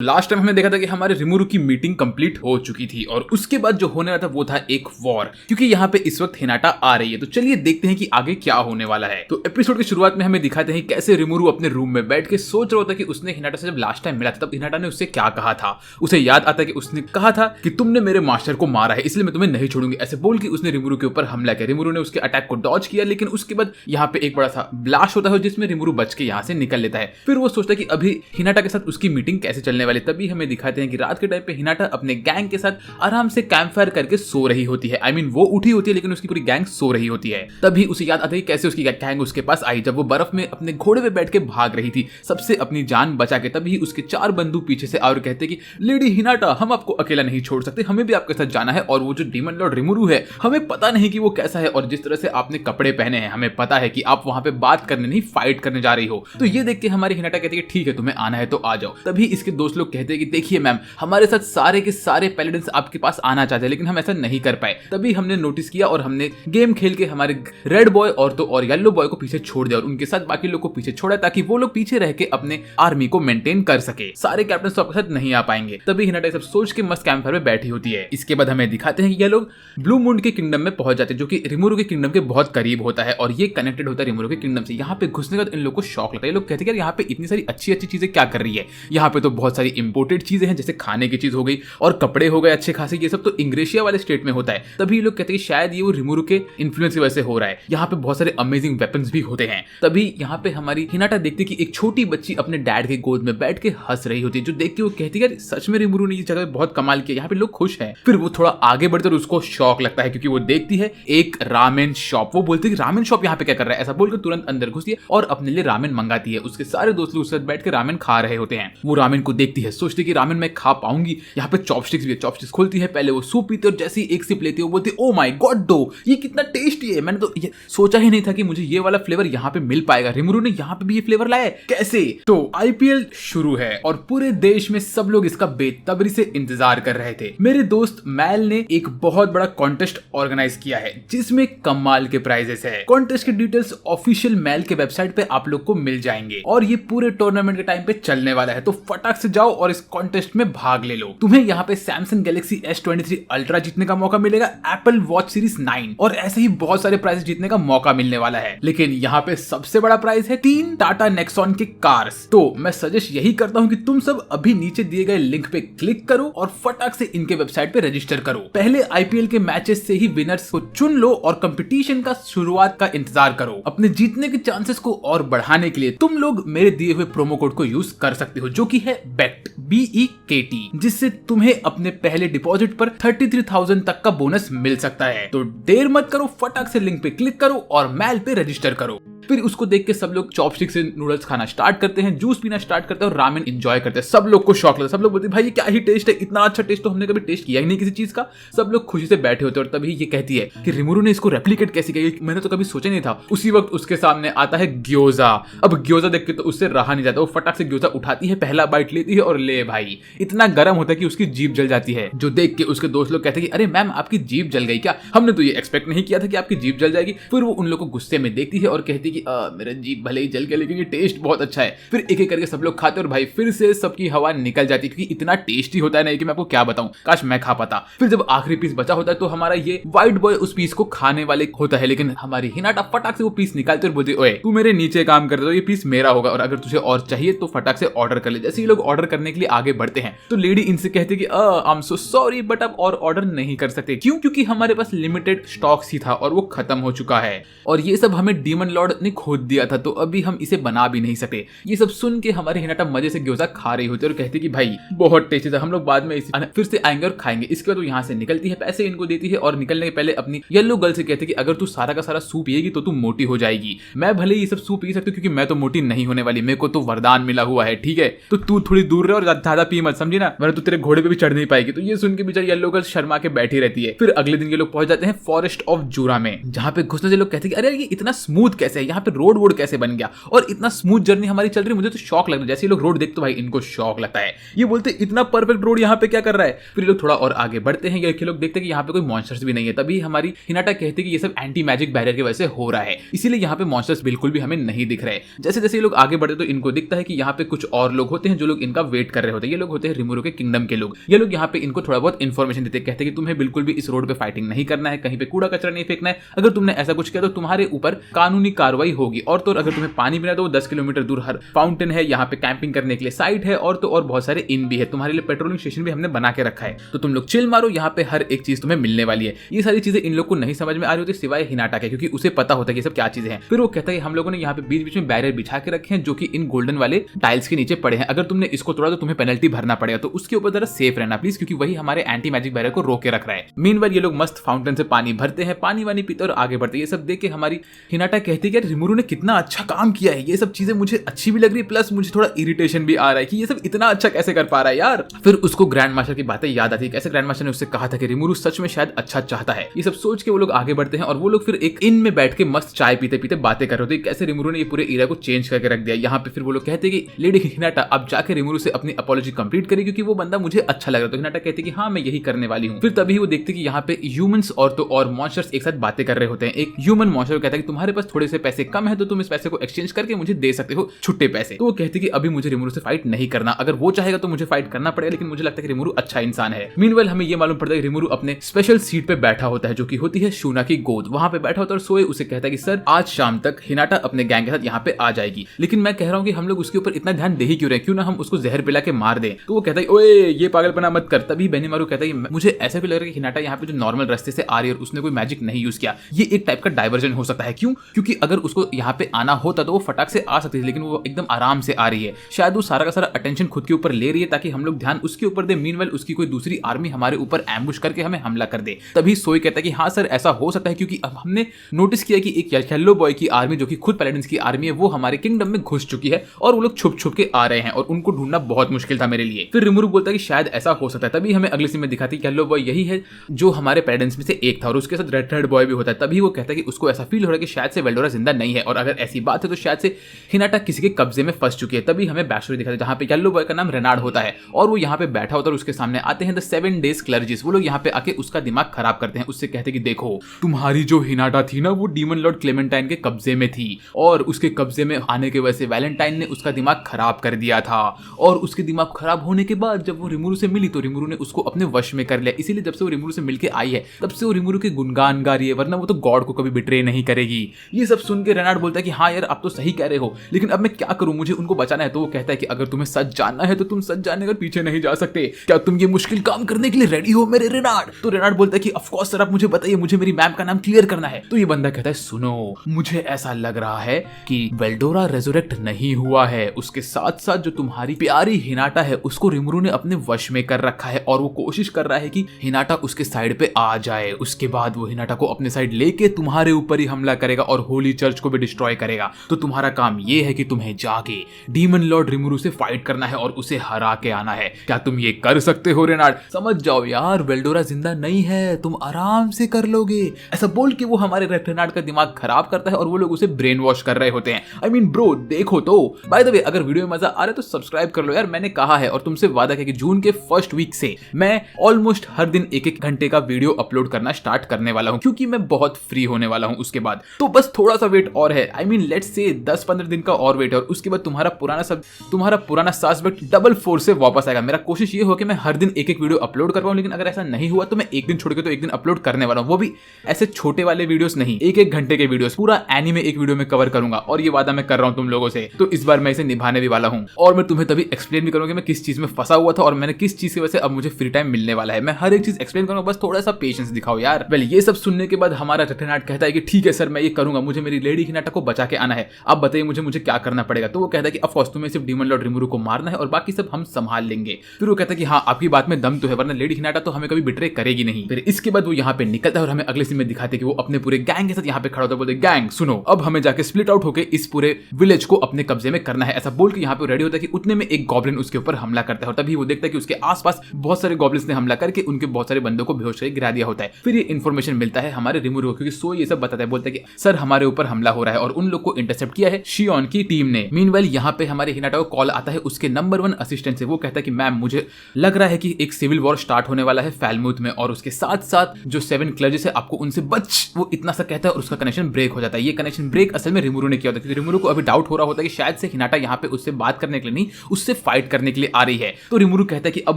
Last time हमने देखा था कि हमारे रिमुरु की मीटिंग कंप्लीट हो चुकी थी और उसके बाद जो होने वाला था वो था एक वॉर, क्योंकि यहाँ पे इस वक्त हिनाटा आ रही है। तो चलिए देखते हैं कि आगे क्या होने वाला है। तो एपिसोड की शुरुआत में हमें दिखाते हैं कैसे रिमुरु अपने रूम में बैठ के सोच रहा होता कि उसने हिनाटा से जब लास्ट टाइम मिला था तब हिनाटा ने उससे क्या कहा था। उसे याद आता है कि उसने कहा था कि तुमने मेरे मास्टर को मारा है इसलिए मैं तुम्हें नहीं छोड़ूंगी, ऐसे बोल के उसने रिमुरु के ऊपर हमला किया। रिमुरु ने उसके अटैक को डॉज किया, लेकिन उसके बाद यहाँ पे एक बड़ा सा ब्लास्ट होता है जिसमें रिमुरु बच के यहाँ से निकल लेता है। फिर वो सोचता है कि अभी हिनाटा के साथ उसकी मीटिंग कैसे चलने वाली। तभी हमें दिखाते हैं कि रात के टाइम पे हिनाटा अपने गैंग के साथ आराम से कैंप फायर करके सो रही होती है। वो उठी होती है लेकिन उसकी पूरी गैंग सो रही होती है। तभी उसे याद आता है कैसे उसकी गैंग उसके पास आई जब वो बर्फ में अपने घोड़े पे बैठ के भाग रही थी सबसे अपनी जान बचा के। तभी उसके 4 बंधु पीछे से और कहते कि लेडी हिनाटा, हम आपको अकेला नहीं छोड़ सकते, हमें भी आपके साथ जाना है। और वो जो डीमन लॉर्ड रिमुरु है, हमें पता नहीं कि वो कैसा है और जिस तरह से आपने कपड़े पहने हैं हमें पता है कि आप वहां पे बात करने नहीं फाइट करने जा रही हो। तो ये देख के हमारी हिनाटा कहती है ठीक है तुम्हें आना है तो आ जाओ। तभी इसके दोस्त लोग कहते हैं कि देखिए मैम, हमारे साथ सारे के सारे पैलेडिन्स आपके पास आना चाहते हैं लेकिन हम ऐसा नहीं कर पाए। तभी हमने नोटिस किया और हमने गेम खेल के हमारे रेड बॉय और तो और येलो बॉय को पीछे छोड़ दिया और उनके साथ बाकी लोग को पीछे छोड़ा ताकि वो लोग पीछे रह के अपने आर्मी को मेंटेन कर सके। सारे कैप्टन तो आपके साथ नहीं आ पाएंगे। तभी हिनाटा सब सोच के मस्त कैंप फायर में बैठी होती है। इसके बाद हमें दिखाते हैं ये लोग ब्लू मून के किंगडम में पहुंच जाते हैं जो कि रिमुरु के किंगडम के बहुत करीब होता है और ये कनेक्टेड होता है रिमुरु के किंगडम से। यहाँ पे घुसने के बाद इन लोगों को शौक लगता है। ये लोग कहते हैं यहाँ पे इतनी सारी अच्छी अच्छी चीजें क्या कर रही है। यहाँ पे तो बहुत सारी इंपोर्टेड चीजें हैं जैसे खाने की चीज हो गई और कपड़े हो गए अच्छे खासे, ये सब तो इंग्रेशिया वाले स्टेट में होता है। तभी लोग कहते हैं शायद ये वो रिमुरु के इन्फ्लुएंस की वजह से हो रहा है। यहाँ पे बहुत सारे अमेजिंग वेपन्स भी होते हैं। तभी यहाँ पे हमारी हिनाटा देखती है कि एक छोटी बच्ची अपने डैड के गोद में बैठ के हंस रही होती है, जो देख के वो कहती है सच में रिमुरु ने ये जगह बहुत कमाल किया, यहाँ पे लोग खुश हैं। फिर वो थोड़ा आगे बढ़ते और उसको शौक लगता है क्योंकि वो देखती है एक रामेन शॉप। वो बोलती है कि रामेन शॉप यहाँ पे क्या कर रहा है, ऐसा बोलकर तुरंत अंदर घुसती है और अपने लिए रामेन मंगाती है। उसके सारे दोस्त लोग उसके साथ बैठ के रामेन खा रहे होते हैं। वो रामेन को देखती है, सोचती है कि रामेन मैं खा पाऊंगी। यहाँ पे चॉपस्टिक्स भी है, चॉपस्टिक्स खोलती है, पहले वो सूप पीती है और जैसे ही एक सिप लेती है वो बोलती है ओ माय गॉड दो, ये कितना टेस्टी है, मैंने तो सोचा ही नहीं था कि मुझे ये वाला फ्लेवर यहाँ पे मिल पाएगा। रिमुरु ने यहाँ पे भी ये फ्लेवर लाया है, कैसे। तो आईपीएल शुरू है और पूरे देश में सब लोग इसका बेतबरी से इंतजार कर रहे थे। मेरे दोस्त मैल ने एक बहुत बड़ा कॉन्टेस्ट ऑर्गेनाइज किया है जिसमें कमाल के प्राइजेस है। कॉन्टेस्ट के डिटेल्स ऑफिशियल मैल के वेबसाइट पे आप लोग को मिल जाएंगे और ये पूरे टूर्नामेंट के टाइम पे चलने वाला है। तो फटाक से जाओ और इस कॉन्टेस्ट में भाग ले लो। तुम्हें यहाँ पे सैमसंग गैलेक्सी S23 अल्ट्रा जीतने का मौका मिलेगा, एप्पल वॉच सीरीज 9 और ऐसे ही बहुत सारे प्राइज जीतने का मौका मिलने वाला है। लेकिन यहाँ पे सबसे बड़ा प्राइज है 3 टाटा नेक्सॉन के कार्स। तो मैं सजेस्ट यही करता हूँ कि तुम सब अभी नीचे दिए गए लिंक पे क्लिक करो और फटाक से इनके वेबसाइट पे रजिस्टर करो। पहले आईपीएल के मैचेस से ही विनर्स को चुन लो और कंपटीशन का शुरुआत का इंतजार करो। अपने जीतने के चांसेस को और बढ़ाने के लिए तुम लोग मेरे दिए हुए प्रोमो कोड को यूज कर सकते हो जो कि है BEKT BEKT, जिससे तुम्हें अपने पहले डिपॉजिट पर 33,000 तक का बोनस मिल सकता है। तो देर मत करो, फटाक से लिंक पे क्लिक करो और मैल पे रजिस्टर करो। फिर उसको देख के सब लोग चॉपस्टिक से नूडल्स खाना स्टार्ट करते हैं, जूस पीना स्टार्ट करते हैं और रामेन एंजॉय करते हैं। सब लोग को शौक लगता है, सब लोग बोलते हैं भाई ये क्या ही टेस्ट है, इतना अच्छा टेस्ट तो हमने कभी टेस्ट किया ही नहीं किसी चीज का। सब लोग खुशी से बैठे होते हैं और तभी ये कहती है कि रिमुरु ने इसको रेप्लिकेट कैसे किया, मैंने तो कभी सोचा नहीं था। उसी वक्त उसके सामने आता है ग्योजा। अब ग्योजा देख के तो उससे रहा नहीं जाता, वो फटाक से ग्योजा उठाती है, पहला बाइट लेती है और ले भाई इतना गर्म होता है कि उसकी जीभ जल जाती है। जो देख के उसके दोस्त लोग कहते हैं कि अरे मैम आपकी जीभ जल गई क्या, हमने तो ये एक्सपेक्ट नहीं किया था कि आपकी जीभ जल जाएगी। फिर वो उन लोग को गुस्से में देखती है और कहती है कि मेरा जीभ भले ही जल गया लेकिन ये टेस्ट बहुत अच्छा है। फिर एक एक करके सब लोग खाते और भाई फिर से सबकी हवा निकल जाती है क्योंकि इतना टेस्टी होता है ना कि मैं आपको क्या बताऊं, काश मैं खा पाता। फिर जब आखिरी पीस बचा होता है तो हमारा ये व्हाइट बॉय उस पीस को खाने वाले होता है, लेकिन हमारी हिनाटा फटाक से वो पीस निकालते और बोलती ओए तू मेरे नीचे काम कर रहा है, ये पीस मेरा होगा और अगर तुझे और चाहिए तो फटाक से ऑर्डर कर ले। जैसे ये लोग ऑर्डर करने के लिए आगे बढ़ते हैं तो लेडी इनसे कहती है कि I am so sorry but आप और ऑर्डर नहीं कर सकते। क्यों? क्योंकि हमारे पास लिमिटेड स्टॉक्स ही था और वो खत्म हो चुका है और ये सब हमें डीमन लॉर्ड ने खोद दिया था तो अभी हम इसे बना भी नहीं सके। ये सब सुन के हमारी हिनाटा मजे से ग्योजा खा रही होती है और कहती कि भाई बहुत टेस्टी था, हम लोग बाद में फिर से आएंगे और खाएंगे। इसके बाद वो यहाँ से निकलती है, पैसे इनको देती है और निकलने के पहले अपनी येलो गर्ल से कहती है कि अगर तू सारा का सारा सूप पिएगी तो तू मोटी हो जाएगी। मैं भले ये सब सूप पी सकती हूँ क्योंकि मैं तो मोटी नहीं होने वाली, मेरे को तो वरदान मिला हुआ है, ठीक है। तो तू थोड़ी दूर रहे और ज्यादा पी मत, समझी ना, वरना तू तेरे घोड़े पे भी चढ़ नहीं पाएगी। तो ये सुन के बेचारी येलो गर्ल शर्मा के बैठी रहती है। फिर अगले दिन ये लोग पहुंच जाते हैं फॉरेस्ट ऑफ जूरा में, जहाँ पे घुसने से लोग कहते हैं कि अरे ये इतना स्मूथ कैसे है, यहाँ यहाँ पे रोड वोड कैसे बन गया और इतना स्मूथ जर्नी हमारी चल रही है। मुझे तो शौक लग रहा है, जैसे लोग रोड देखते तो भाई इनको शौक लगता है, ये बोलते इतना परफेक्ट रोड यहाँ पे क्या कर रहा है। फिर लोग थोड़ा और आगे बढ़ते हैं, ये लोग देखते हैं कि यहाँ पे कोई मॉन्स्टर्स भी नहीं है। तभी हमारी हिनाटा कहती है कि ये सब एंटी मैजिक बैरियर की वजह से हो रहा है, इसीलिए यहाँ पे मॉन्स्टर्स बिल्कुल भी हमें नहीं दिख रहे। जैसे जैसे ये लोग आगे बढ़ते तो इनको दिखता है कि यहाँ पे कुछ और लोग होते हैं जो लोग इनका वेट कर रहे होते हैं। ये लोग होते हैं रिमुरु के किंगडम के लोग। ये लोग यहाँ पे इनको थोड़ा बहुत इन्फॉर्मेशन देते हैं, कहते हैं कि तुम्हें बिल्कुल भी इस रोड पे फाइटिंग नहीं करना है, कहीं पे कूड़ा कचरा नहीं फेंकना है। अगर तुमने ऐसा कुछ किया तो तुम्हारे ऊपर कानूनी कार्रवाई होगी। और तो अगर तुम्हें पानी पीना तो 10 किलोमीटर दूर हर फाउंटेन है, यहाँ पे कैंपिंग करने के लिए साइट है, और तो और बहुत सारे इन भी है, तुम्हारे लिए पेट्रोलिंग स्टेशन भी हमने बना के रखा है, तो तुम लोग चिल मारो, यहाँ पे हर एक चीज तुम्हें मिलने वाली है। ये सारी चीजें इन लोग को नहीं समझ में आ रही होती सिवाय हिनाटा के, क्योंकि उसे पता होता है कि सब क्या चीजें हैं। फिर वो कहता है कि हम लोगों ने यहाँ पे बीच बीच में बैरियर बिछा के रखे हैं जो कि इन गोल्डन वाले टाइल्स के नीचे पड़े हैं। अगर तुमने इसको तोड़ा तो तुम्हें पेनल्टी भरना पड़ेगा, तो उसके ऊपर जरा सेफ रहना प्लीज, क्योंकि वही हमारे एंटी मैजिक बैरियर को रोक के रख रहा है। मीनवाइल ये लोग मस्त फाउंटेन से पानी भरते हैं, पानी वानी पीते और आगे बढ़ते हैं। ये सब देख के हमारी हिनाटा कहती है कि रिमुरु ने कितना अच्छा काम किया है। ये सब चीजें मुझे अच्छी भी लग रही है, प्लस मुझे थोड़ा इरिटेशन भी आ रहा है कि ये सब इतना अच्छा कैसे कर पा रहा है यार। फिर उसको ग्रैंड मास्टर की बातें याद आती है, कैसे ग्रैंड मास्टर ने उससे कहा था कि रिमुरु सच में शायद अच्छा चाहता है। ये सब सोच के वो लोग आगे बढ़ते हैं और वो लोग फिर एक इन में बैठ के मस्त चाय पीते पीते बातें कर रहे थे, कैसे रिमुरु ने ये पूरे एरिया को चेंज करके रख दिया। यहाँ पे फिर वो लोग कहते हैं कि लेडी हिनाटा अब जाके रिमुरु से अपनी अपॉलॉजी कंप्लीट करेगी, क्योंकि वो बंदा मुझे अच्छा लग रहा है। तो हिनाटा कहती है कि हाँ मैं यही करने वाली हूँ। फिर तभी वो देखते कि यहाँ पे ह्यूमंस और तो और मॉन्स्टर्स एक साथ बातें कर रहे होते हैं। एक ह्यूमन मॉन्स्टर कहता है कि तुम्हारे पास थोड़े से पैसे कम है तो तुम इस पैसे को एक्सचेंज करके मुझे दे सकते हो छुट्टे पैसे। तो वो कहती है कि अभी मुझे रिमुरु से फाइट नहीं करना, अगर वो चाहेगा तो मुझे फाइट करना पड़ेगा, लेकिन मुझे लगता है कि रिमुरु अच्छा इंसान है। मीनवाइल हमें ये मालूम पड़ता है कि रिमुरु अपने स्पेशल सीट पे बैठा होता है जो कि होती है शूना की गोद। वहां पे बैठा होता है और सोए उसे कहता है कि सर आज शाम तक हिनाटा अपने गैंग के साथ यहाँ पे आ जाएगी, लेकिन मैं कह रहा हूँ कि हम लोग उसके ऊपर इतना ध्यान दे ही क्यों रहे, क्यों ना हम उसको जहर पिला के मार दें। तो वो कहता है ओए ये पागलपना मत कर। तभी बेनीमारू कहता है मुझे ऐसा भी लग रहा है कि हिनाटा यहाँ पे जो नॉर्मल रास्ते से आ रही है और उसने कोई मैजिक नहीं यूज किया, ये एक टाइप का डाइवर्जन हो सकता है। क्यों? क्योंकि अगर उसको यहाँ पे आना होता तो वो फटाक से आ सकती थी, लेकिन वो एकदम आराम से आ रही है। शायद वो सारा का सारा अटेंशन खुद के ऊपर ले रही है ताकि हम लोग ध्यान उसके ऊपर दे। मीनवाइल उसकी कोई दूसरी आर्मी हमारे ऊपर एम्बुश करके हमें हमला कर दे। तभी सोई कहता है कि हाँ सर ऐसा हो सकता है, क्योंकि अब हमने नोटिस किया कि एक येलो बॉय की आर्मी जो कि खुद पैलेडिन्स की आर्मी है वो हमारे किंगडम में घुस चुकी है और वो लोग छुप छुप के आ रहे हैं और उनको ढूंढना बहुत मुश्किल था मेरे लिए। फिर रिमुरु बोलता है कि शायद ऐसा हो सकता है। तभी हमें अगले सीन में दिखाती है कि येलो बॉय यही है जो हमारे पैलेडिन्स में से एक था और उसके साथ रेड बॉय भी होता है। तभी वो कहता है कि उसको ऐसा फील हो रहा है कि शायद से वेल्डोरा जिंदा नहीं है, और अगर ऐसी बात है तो शायद से हिनाटा किसी के कब्जे में फंस चुकी है। तभी हमें बैक स्टोरी दिखाते हैं जहां पे येलो बॉय का नाम रेनार्ड होता है और वो यहाँ पे बैठा होता है और उसके सामने आते हैं द 7 डेज क्लर्जिस। वो लोग यहाँ पे आके उसका दिमाग खराब करते हैं, उससे कहते हैं कि देखो तुम्हारी जो हिनाटा थी ना वो डीमन लॉर्ड क्लेमेंटाइन के कब्जे में थी और उसके कब्जे में आने की वजह से वैलेंटाइन ने उसका दिमाग खराब कर दिया था, और उसके दिमाग खराब होने के बाद जब वो रिमुरु से मिली तो रिमुरु ने उसको अपने वश में कर लिया। इसीलिए जब से वो रिमुरु से मिलके आई है तब से वो रिमुरु के गुणगान गा रही है, वरना वो तो गॉड को कभी बिट्रे नहीं करेगी। ये सब सुन के रेनार्ड बोलता है कि हाँ यार आप तो सही कह रहे हो, लेकिन अब मैं क्या करूं, मुझे उनको बचाना है। तो वो कहता है कि अगर तुम्हें सच जानना है तो तुम सच जानने का पीछे नहीं जा सकते। क्या तुम ये मुश्किल काम करने के लिए रेडी हो मेरे रेनार्ड? तो रेनार्ड बोलता है कि ऑफ कोर्स सर, आप मुझे बताइए, मुझे मेरी मैम का नाम क्लियर करना है। तो ये बंदा कहता है सुनो, मुझे ऐसा लग रहा है कि वेल्डोरा रेजोरेक्ट नहीं हुआ है, उसके साथ साथ जो तुम्हारी प्यारी हिनाटा है उसको रिमुरु ने अपने वश में कर रखा है और वो कोशिश कर रहा है कि हिनाटा उसके साइड पे आ जाए। उसके बाद वो हिनाटा को अपने साइड लेके तुम्हारे ऊपर ही हमला करेगा और होली चर्च को भी डिस्ट्रॉय करेगा। तो तुम्हारा काम ये है कि तुम्हें जाके डीमन लॉर्ड रिमुरु से फाइट करना है और उसे हरा के आना है। क्या तुम ये कर सकते हो रेनार्ड? समझ जाओ यार, वेल्डोरा जिंदा नहीं है, तुम आराम से कर लोगे। ऐसा बोल के वो हमारे रेनार्ड का दिमाग खराब करता है और वो लोग उसे ब्रेन वॉश कर रहे होते हैं। आई मीन ब्रो देखो तो। बाय द वे अगर वीडियो में मजा आ रहा है तो सब्सक्राइब कर लो यार, मैंने कहा है और तुमसे वादा किया कि जून के फर्स्ट वीक से मैं ऑलमोस्ट हर दिन 1-1 घंटे का वीडियो अपलोड करना स्टार्ट करने वाला हूं, क्योंकि मैं बहुत फ्री होने वाला हूं उसके बाद। तो बस थोड़ा सा वेट और है, आई मीन लेट्स से 10-15 दिन का और वेट है और उसके बाद तुम्हारा पुराना सास बट डबल फोर्स से वापस आएगा। मेरा कोशिश ये हो कि मैं हर दिन 1-1 वीडियो अपलोड कर पाऊं, लेकिन अगर ऐसा नहीं हुआ तो मैं एक दिन छोड़ के तो एक दिन अपलोड करने वाला हूं। वो भी ऐसे छोटे वाले वीडियोस नहीं, 1-1 घंटे के वीडियोस, पूरा एनीमे एक वीडियो में कवर करूंगा और ये वादा मैं कर रहा हूं तुम लोगों से। तो इस बार मैं इसे निभाने भी वाला हूं और मैं तुम्हें तभी एक्सप्लेन भी करूंगा कि मैं किस चीज में फंसा हुआ था और मैंने किस चीज की वजह से अब मुझे फ्री टाइम मिलने वाला है। मैं हर एक चीज एक्सप्लेन करूंगा, बस थोड़ा सा पेशेंस दिखाओ यार। वेल ये सब सुनने के बाद हमारा रेनार्ड कहता है कि ठीक है सर मैं ये करूंगा, मुझे मेरी लेडी हिनाटा को बचा के आना है, आप बताइए मुझे क्या करना पड़ेगा। तो वो कहता है कि ऑफ कोर्स तुम्हें सिर्फ डीमन लॉर्ड रिमुरु को मारना है और बाकी सब हम संभाल लेंगे। फिर वो कहता है कि हाँ आपकी बात में दम तो है, वरना लेडी हिनाटा तो हमें कभी बिट्रे करेगी नहीं। फिर इसके बाद वो यहाँ पे निकलता है और हमें अगले सीन में दिखाते हैं कि वो अपने पूरे गैंग के साथ यहाँ पे खड़ा होता है। बोलते गैंग सुनो, अब हमें जाके स्प्लिट आउट होकर इस पूरे विलेज को अपने कब्जे में करना है। ऐसा बोल के यहाँ पे रेडी होता है कि उतने में एक गॉब्लिन उसके ऊपर हमला करता है और तभी वो देखता है कि उसके आसपास बहुत सारे गॉब्लिन्स ने हमला करके उनके बहुत सारे बंदों को बेहोश करके गिरा दिया होता है। फिर ये इन्फॉर्मेशन मिलता है हमारे रिमुरु को, क्योंकि सो ये सब बताता है, बोलता है कि सर हमारे ऊपर हमला हो रहा है और उन लोग को इंटरसेप्ट किया है शियोन की टीम ने। मीनवाइल यहाँ पे हमारे हिनाटा को कॉल आता है उसके नंबर 1 असिस्टेंट से। वो कहता है कि मैम मुझे लग रहा है कि एक सिविल वॉर स्टार्ट होने वाला है फैलमूथ में, और उसके साथ साथ जो 7 क्लजेस है आपको उनसे बच, वो इतना सा कहता है और उसका कनेक्शन ब्रेक हो जाता है। ये कनेक्शन ब्रेक असल में रिमुरु ने किया होता है, क्योंकि रिमुरु को अभी डाउट हो रहा होता है कि शायद से हिनाटा यहाँ पे उससे बात करने के लिए नहीं, उससे फाइट करने के लिए आ रही है। तो रिमुरु कहता है कि अब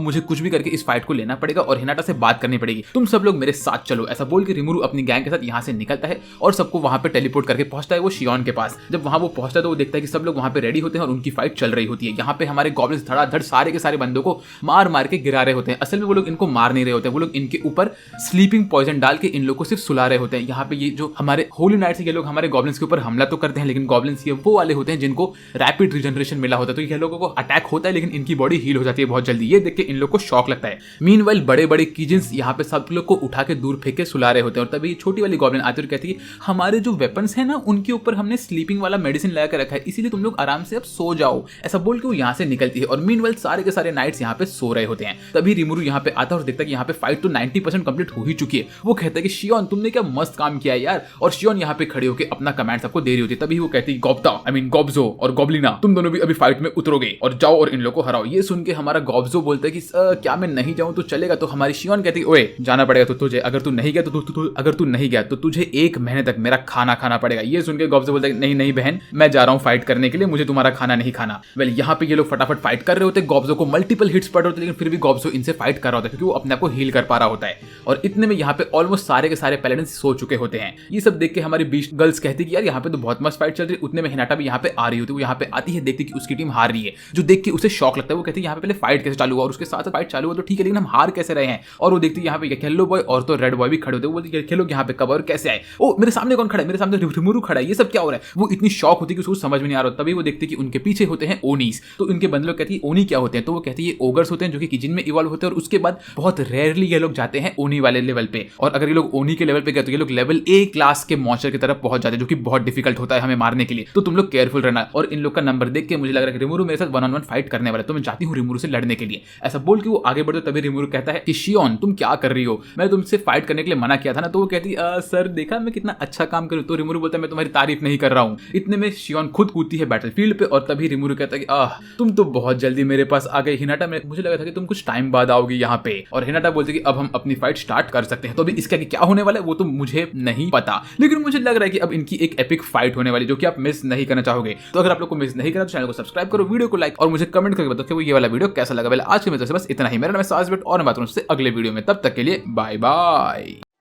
मुझे कुछ भी करके इस फाइट को लेना पड़ेगा और हिनाटा से बात करनी पड़ेगी, तुम सब लोग मेरे साथ चलो। ऐसा बोल के रिमुरु अपनी गैंग के साथ यहाँ से निकलता है और सबको वहां पे टेलीपोर्ट करके पहुंचता है वो शियोन के पास। जब वहां वो पहुंचता है तो वो देखता है कि सब लोग वहां पे रेडी होते हैं और उनकी फाइट चल रही होती है। यहाँ पे हमारे गॉब्लिन्स धड़ाधड़ सारे के सारे बंदों को मार मार के गिरा रहे होते हैं। असल में वो लोग इनको मार नहीं रहे होते हैं, वो लोग इनके ऊपर स्लीपिंग पॉइजन डाल के इन लोगों को सिर्फ सुला रहे होते हैं। यहाँ पे ये जो हमारे होली नाइट से ये लोग हमारे गॉब्लिन्स के ऊपर हमला तो करते हैं, लेकिन गॉब्लिन्स ये वो वाले होते हैं जिनको रैपिड रिजनरेशन मिला होता है, तो ये लोगों को अटैक होता है लेकिन इनकी बॉडी हील हो जाती है बहुत जल्दी। ये देख के इन लोग को शॉक लगता है। मीनवाइल बड़े बड़े कीजिन्स यहाँ पे सब लोग को उठा के दूर फेंक के सुला रहे होते हैं, और तभी छोटी वाली गॉब्लिन आती है और कहती है हमारे जो वेपन्स है ना उनके ऊपर हमने स्लीपिंग वाला मेडिसिन लगा कर रखा है, इसीलिए तुम लोग आराम से अब सो जाओ। ऐसा बोल के वो यहाँ से निकलती है और मीनवाइल सारे के सारे नाइट्स यहाँ पे सो रहे होते हैं। तभी रिमुरु यहाँ पे आता है और देखता है कि यहाँ पे फाइट तो 90% कंप्लीट हो ही चुकी है। वो कहता है कि शियोन तुमने क्या मस्त काम किया है यार, और शियोन यहाँ पे खड़े होकर अपना कमांड सबको दे रही होती है। तभी वो कहती है गोप्ता आई मीन गोब्जो और गोब्लिना तुम दोनों भी अभी फाइट में उतरोगे और जाओ और इन लोग को हराओ। ये सुन के हमारा गोब्जो बोलता है कि क्या मैं नहीं जाऊं तो चलेगा? तो हमारी शियोन कहती है ओए जाना पड़ेगा तो तुझे, अगर तू नहीं गया तो अगर तू नहीं गया तो तुझे 1 महीने तक मेरा खाना खाना पड़ेगा। ये सुन के गोब्जो बोलता है नहीं नहीं बहन, मैं जा रहा हूं फाइट करने के लिए, मुझे तुम्हारा खाना नहीं खाना। वेल यहाँ पे ये लोग फटाफट फाइट कर रहे होते हैं, गोब्जो को मल्टीपल हिट्स पड़ रहे होते हैं, लेकिन फिर भी गोब्जो इनसे फाइट कर रहा होता है क्योंकि वो अपने आप को हील कर पा रहा होता है। और इतने में यहाँ पे ऑलमोस्ट सारे के सारे पैलेडेंस सो चुके होते हैं। ये सब देख के हमारी बीस्ट गर्ल्स कहती कि यार यहाँ पे तो बहुत मस्त फाइट चल रही है। उतने में हिनाटा भी यहाँ पे आ रही होती है, वो यहाँ पे आती है, देखती कि उसकी टीम हार रही है, जो देख के उसे शॉक लगता है। वो कहती है यहाँ पे पहले फाइट कैसे चालू हुआ और उसके साथ फाइट चालू हुआ तो ठीक है, लेकिन हम हार कैसे रहे हैं? और वो देखती है यहाँ पे येलो बॉय और तो रेड बॉय भी खड़े होते हैं। वो बोलती है येलो यहाँ पे कब और कैसे आए? ओ मेरे सामने कौन खड़ा है? मेरे सामने रिमुरु खड़ा है, ये सब क्या हो रहा है? वो इतनी शॉक होती है कि उसको समझ में नहीं आ रहा। तभी वो देखती है कि उनके पीछे होते हैं ओनीस। तो उनके बंदे लोग कहती है ओनी क्या होते हैं? तो वो कहती है ओगर्स होते हैं जो कि किचन में इवॉल्व होते हैं, और उसके बाद बहुत रेयरली ये लोग जाते हैं ओनी वाले लेवल पे। और अगर ये लोग ओनी के लेवल पे गए तो ये लोग लेवल ए क्लास के मॉन्स्टर की तरफ पहुंच जाते हैं, जो कि बहुत डिफिकल्ट होता है हमें मारने के लिए। तो तुम लोग केयरफुल रहना। और इन लोग का नंबर देख के मुझे लग रहा है कि रिमुरु मेरे साथ 1-on-1 फाइट करने वाला है, तो मैं जाती हूँ रिमुरु से लड़ने के लिए। ऐसा बोल के वो आगे बढ़ते तभी रिमुरु कहता है कि शियोन तुम क्या कर रही हो? मैं तुमसे फाइट करने के लिए मना किया था ना। तो वो कहती सर देखा मैं कितना अच्छा काम करूँ। तो रिमुरु बोलता है मैं तुम्हारी तारीफ नहीं कर रहा हूँ। इतने में शियोन खुद कूदती है बैटलफील्ड पे, और तभी रिमुरु कहता है कि तुम तो बहुत जल्दी मेरे पास आ गए हिनाटा, में मुझे लगा था कि तुम कुछ टाइम बाद आओगी यहाँ पे। और हिनाटा बोलते कि अब हम अपनी फाइट स्टार्ट कर सकते हैं। तो अभी इसका क्या होने वाला है वो तो मुझे नहीं पता, लेकिन मुझे लग रहा है कि अब इनकी एक एपिक फाइट होने वाली, जो कि आप मिस नहीं करना चाहोगे। तो अगर आप लोग को मिस नहीं करना तो चैनल को सब्सक्राइब करो, वीडियो को लाइक और मुझे कमेंट करके बताओ कि वो ये वाला वीडियो कैसा लगा। आज के मेरे से बस इतना ही। मेरा नाम है साजबेट और मैं बात करूँ उससे अगले वीडियो में। तब तक के लिए बाय बाय।